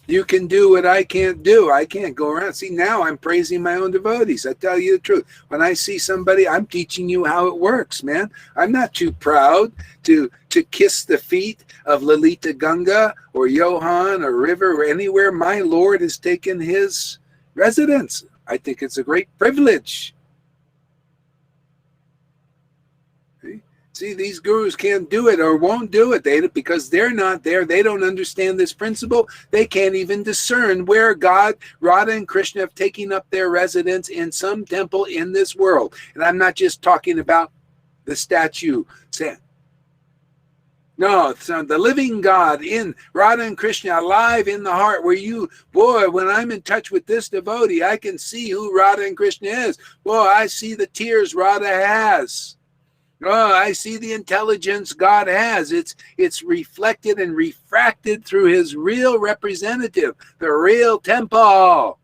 You can do what I can't do. I can't go around. See, now I'm praising my own devotees. I tell you the truth. When I see somebody, I'm teaching you how it works, man. I'm not too proud to kiss the feet of Lalita Ganga or Johan or River or anywhere my Lord has taken his residence. I think it's a great privilege. See, these gurus can't do it or won't do it because they're not there. They don't understand this principle. They can't even discern where God, Radha, and Krishna have taken up their residence in some temple in this world. And I'm not just talking about the statue. No, it's the living God in Radha and Krishna alive in the heart where when I'm in touch with this devotee, I can see who Radha and Krishna is. Boy, I see the tears Radha has. Oh, I see the intelligence God has. It's reflected and refracted through his real representative, the real temple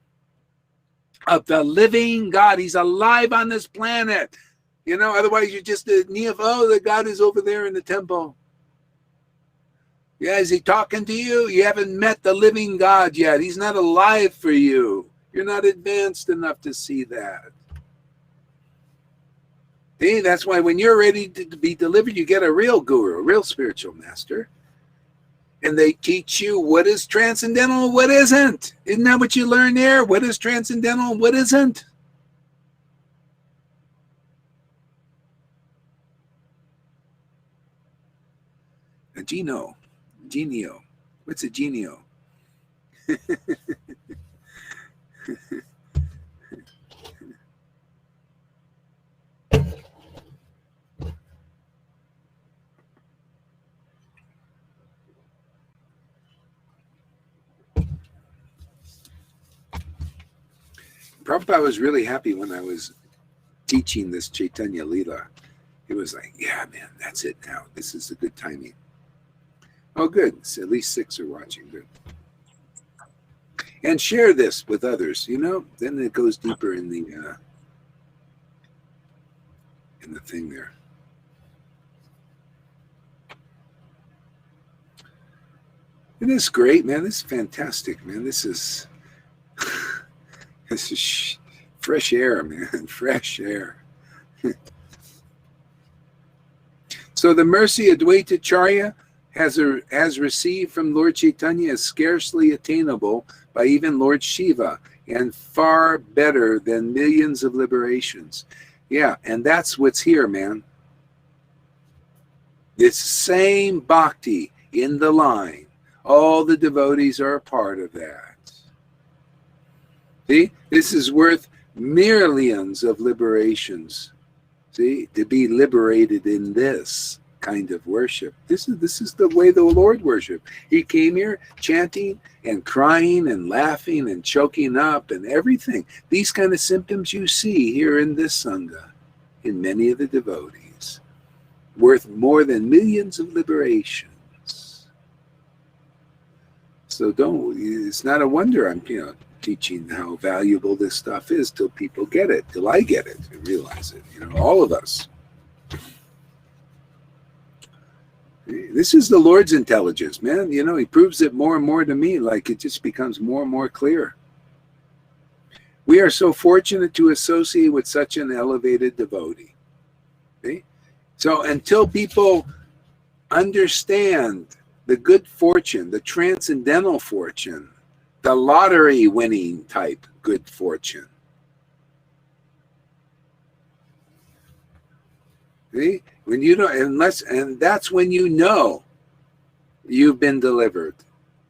of the living God. He's alive on this planet. Otherwise you're just a the God is over there in the temple. Yeah, is he talking to you? You haven't met the living God yet. He's not alive for you. You're not advanced enough to see that. See, that's why when you're ready to be delivered, you get a real guru, a real spiritual master. And they teach you what is transcendental and what isn't. Isn't that what you learn there? What is transcendental and what isn't? A genio. What's a genio? Prabhupada was really happy when I was teaching this Chaitanya Leela. He was like, yeah, man, that's it now. This is a good timing. Oh, good. So at least 6 are watching. Good. And share this with others, then it goes deeper in the thing there. It is great, man. This is fantastic, man. This is fresh air, man. Fresh air. So the mercy Advaita Charya has received from Lord Chaitanya is scarcely attainable by even Lord Shiva, and far better than millions of liberations. Yeah, and that's what's here, man. It's same bhakti in the line. All the devotees are a part of that. See, this is worth millions of liberations. See, to be liberated in this kind of worship. This is the way the Lord worshiped. He came here chanting and crying and laughing and choking up and everything. These kind of symptoms you see here in this Sangha, in many of the devotees, worth more than millions of liberations. So it's not a wonder I'm teaching how valuable this stuff is till people get it, till I get it and realize it, all of us. This is the Lord's intelligence, man. He proves it more and more to me, like it just becomes more and more clear. We are so fortunate to associate with such an elevated devotee. See? So until people understand the good fortune, the transcendental fortune, the lottery winning type good fortune, See? When you don't, and that's when you know you've been delivered.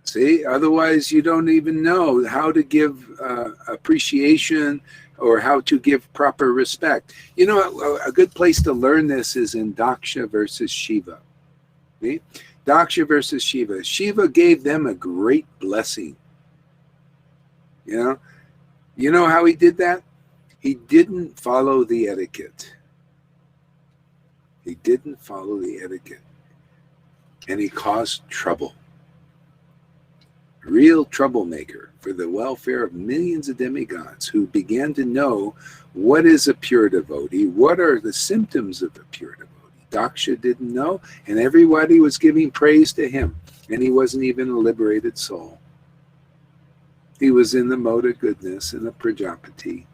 See? Otherwise, you don't even know how to give appreciation or how to give proper respect. You know, a good place to learn this is in Daksha versus Shiva. See? Daksha versus Shiva. Shiva gave them a great blessing. You know how he did that? He didn't follow the etiquette. He didn't follow the etiquette. And he caused trouble. Real troublemaker for the welfare of millions of demigods who began to know what is a pure devotee, what are the symptoms of a pure devotee. Daksha didn't know, and everybody was giving praise to him. And he wasn't even a liberated soul. He was in the mode of goodness, in the Prajapati.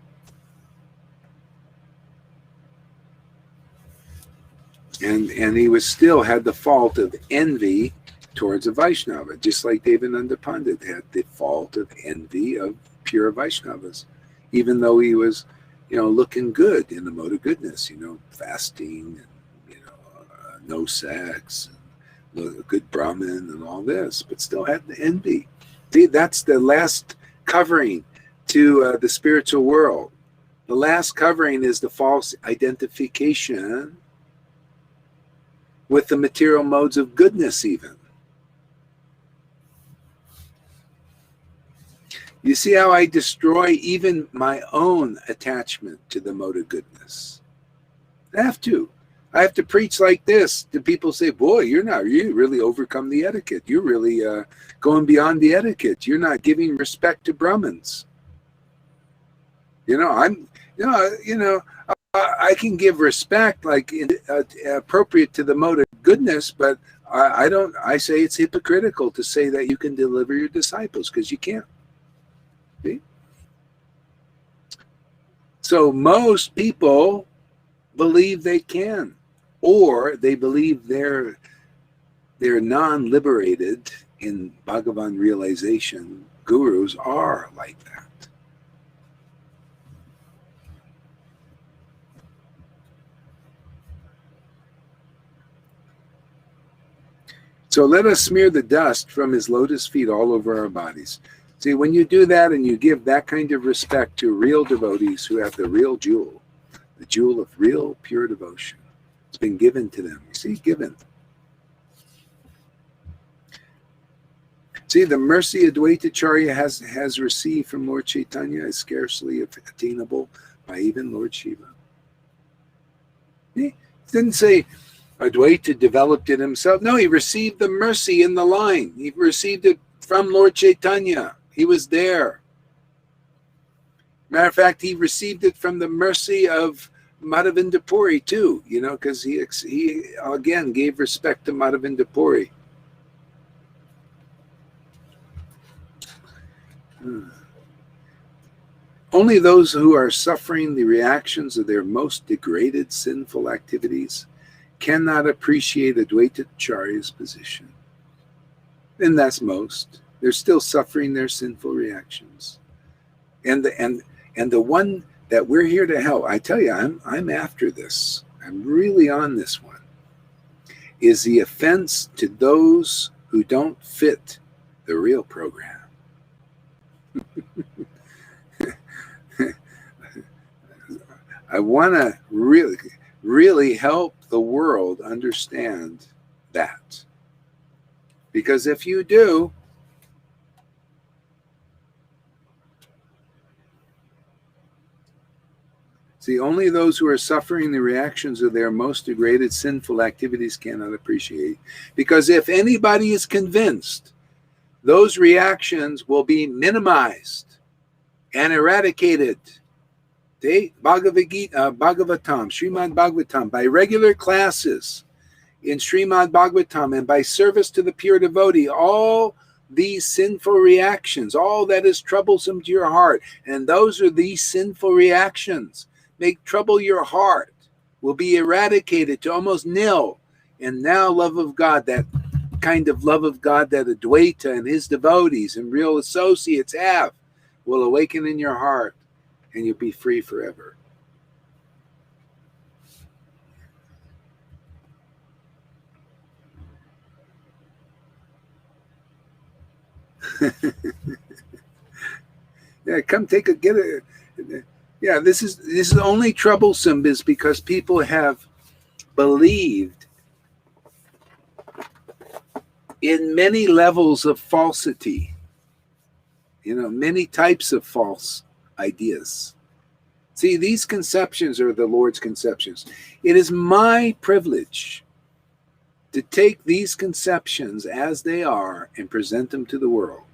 And he was still had the fault of envy towards a Vaishnava, just like Devananda Pandit had the fault of envy of pure Vaishnavas, even though he was, looking good in the mode of goodness, fasting and, no sex, and a good Brahmin and all this, but still had the envy. See, that's the last covering to the spiritual world. The last covering is the false identification with the material modes of goodness even. You see how I destroy even my own attachment to the mode of goodness? I have to. I have to preach like this to people. Say, boy, you really overcome the etiquette. You're really going beyond the etiquette. You're not giving respect to Brahmins. I can give respect like appropriate to the mode of goodness, but I say it's hypocritical to say that you can deliver your disciples, because you can't. See? So most people believe they can, or they believe they're non-liberated in Bhagavan realization. Gurus are like that. So let us smear the dust from his lotus feet all over our bodies. See, when you do that and you give that kind of respect to real devotees who have the real jewel, the jewel of real pure devotion, it's been given to them. You see, given. See, the mercy Advaitacharya has received from Lord Chaitanya is scarcely attainable by even Lord Shiva. He didn't say Advaita developed it himself. No, he received the mercy in the line. He received it from Lord Chaitanya. He was there. Matter of fact, he received it from the mercy of Madhavinda Puri too, because he again gave respect to Madhavinda Puri. Only those who are suffering the reactions of their most degraded sinful activities cannot appreciate Advaitacharya's position. And that's most. They're still suffering their sinful reactions. And the one that we're here to help, I tell you, I'm after this. I'm really on this one. Is the offense to those who don't fit the real program. I want to really help the world understand that. Because if you do, see, only those who are suffering the reactions of their most degraded sinful activities cannot appreciate. Because if anybody is convinced those reactions will be minimized and eradicated, Bhagavatam, Srimad Bhagavatam, by regular classes in Srimad Bhagavatam and by service to the pure devotee, all these sinful reactions, all that is troublesome to your heart, and those are these sinful reactions, make trouble your heart, will be eradicated to almost nil. And now love of God, that kind of love of God that Advaita and his devotees and real associates have, will awaken in your heart, and you'll be free forever. Yeah, come get a. Yeah, this is only troublesome is because people have believed in many levels of falsity. Many types of false ideas. See, these conceptions are the Lord's conceptions. It is my privilege to take these conceptions as they are and present them to the world.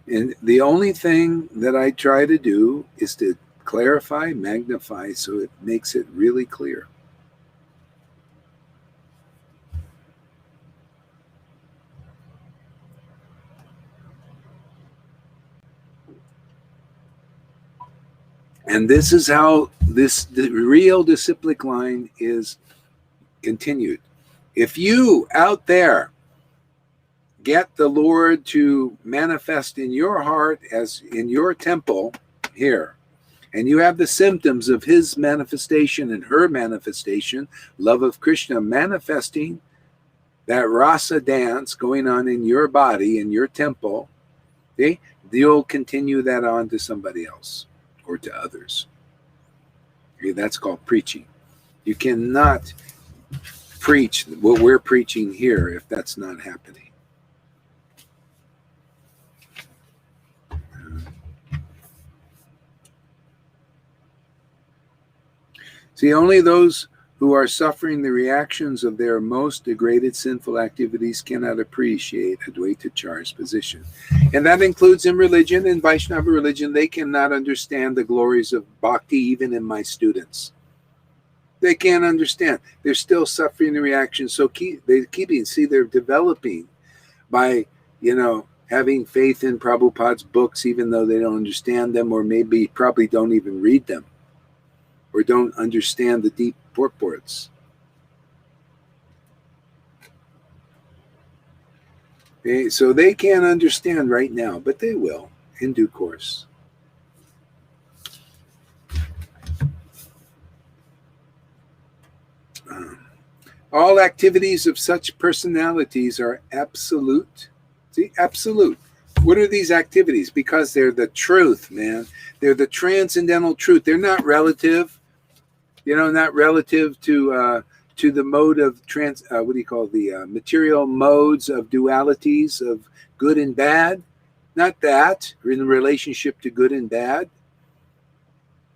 And the only thing that I try to do is to clarify, magnify, so it makes it really clear. And this is how the real disciplic line is continued. If you out there get the Lord to manifest in your heart as in your temple here, and you have the symptoms of his manifestation and her manifestation, love of Krishna manifesting, that rasa dance going on in your body, in your temple, okay, you'll continue that on to somebody else or to others. Okay, that's called preaching. You cannot preach what we're preaching here if that's not happening. See, only those who are suffering the reactions of their most degraded sinful activities cannot appreciate Advaita Acharya's position. And that includes in religion, in Vaishnava religion. They cannot understand the glories of bhakti, even in my students. They can't understand. They're still suffering the reactions. So they're developing by, having faith in Prabhupada's books, even though they don't understand them, or maybe probably don't even read them, or don't understand the deep purports. Okay, so they can't understand right now, but they will in due course. All activities of such personalities are absolute. See, absolute. What are these activities? Because they're the truth, man. They're the transcendental truth. They're not relative. Not relative to the mode of material modes of dualities of good and bad. Not that, in relationship to good and bad.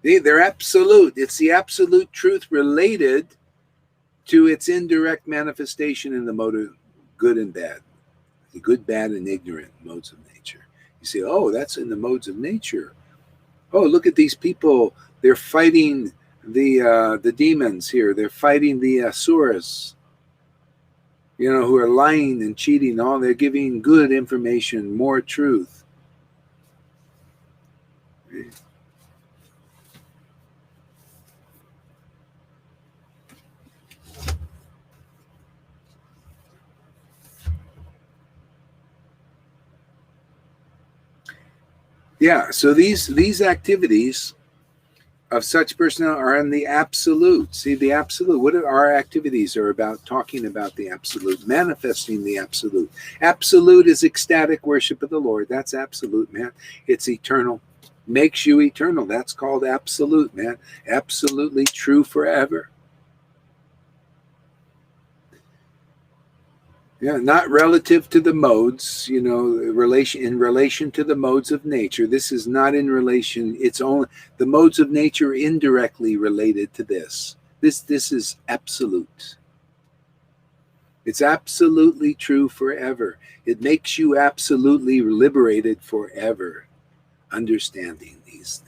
They're absolute. It's the absolute truth related to its indirect manifestation in the mode of good and bad. The good, bad, and ignorant modes of nature. You say, oh, that's in the modes of nature. Oh, look at these people. They're fighting the demons here. They're fighting the asuras, who are lying and cheating. They're giving good information, more truth. Yeah, so these activities of such personnel are in the absolute. See, the absolute. What are our activities are about? Talking about the absolute, manifesting the absolute. Absolute is ecstatic worship of the Lord. That's absolute, man. It's eternal. Makes you eternal. That's called absolute, man. Absolutely true forever. Yeah, not relative to the modes, in relation to the modes of nature. This is not in relation. It's only the modes of nature indirectly related to this. This is absolute. It's absolutely true forever. It makes you absolutely liberated forever, understanding these things.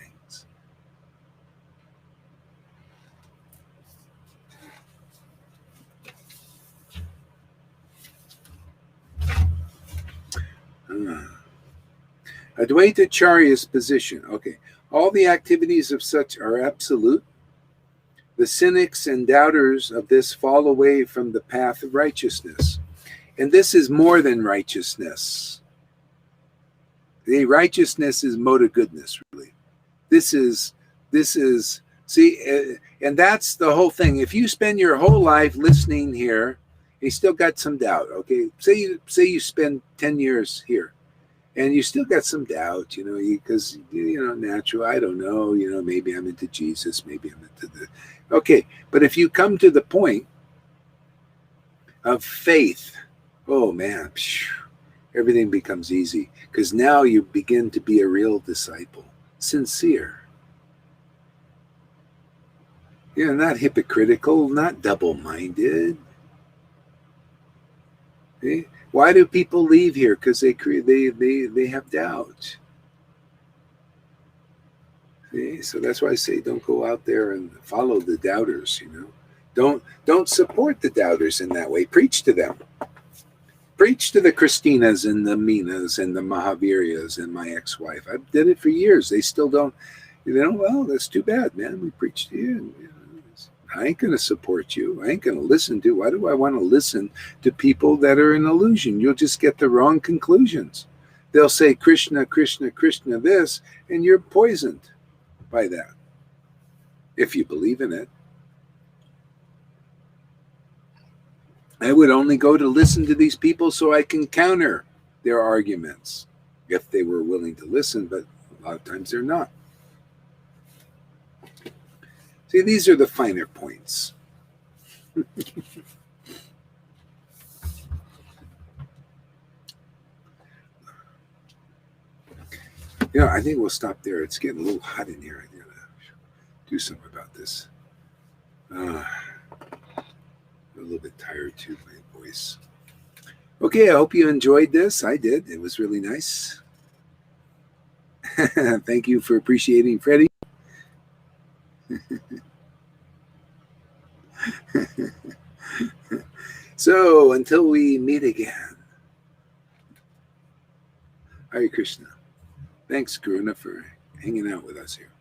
Advaita Acharya's position. Okay. All the activities of such are absolute. The cynics and doubters of this fall away from the path of righteousness. And this is more than righteousness. The righteousness is mode of goodness, really. This is, see, and that's the whole thing. If you spend your whole life listening here You still got some doubt. Okay, say you spend 10 years here, and you still got some doubt. Because natural. I don't know. Maybe I'm into Jesus. Maybe I'm into the. Okay, but if you come to the point of faith, oh man, everything becomes easy, because now you begin to be a real disciple, sincere. Not hypocritical, not double-minded. See? Why do people leave here? Because they have doubt. See? So that's why I say don't go out there and follow the doubters. Don't support the doubters in that way. Preach to them. Preach to the Christinas and the Minas and the Mahaviryas and my ex-wife. I've did it for years. They still don't. Well, that's too bad, man. We preach to you. I ain't going to support you. I ain't going to listen to. Why do I want to listen to people that are an illusion? You'll just get the wrong conclusions. They'll say Krishna, Krishna, Krishna this, and you're poisoned by that, if you believe in it. I would only go to listen to these people so I can counter their arguments, if they were willing to listen, but a lot of times they're not. See, these are the finer points. I think we'll stop there. It's getting a little hot in here. I gotta do something about this. I'm a little bit tired too, my voice. Okay, I hope you enjoyed this. I did. It was really nice. Thank you for appreciating Freddie. So, until we meet again. Hare Krishna. Thanks, Karuna, for hanging out with us here.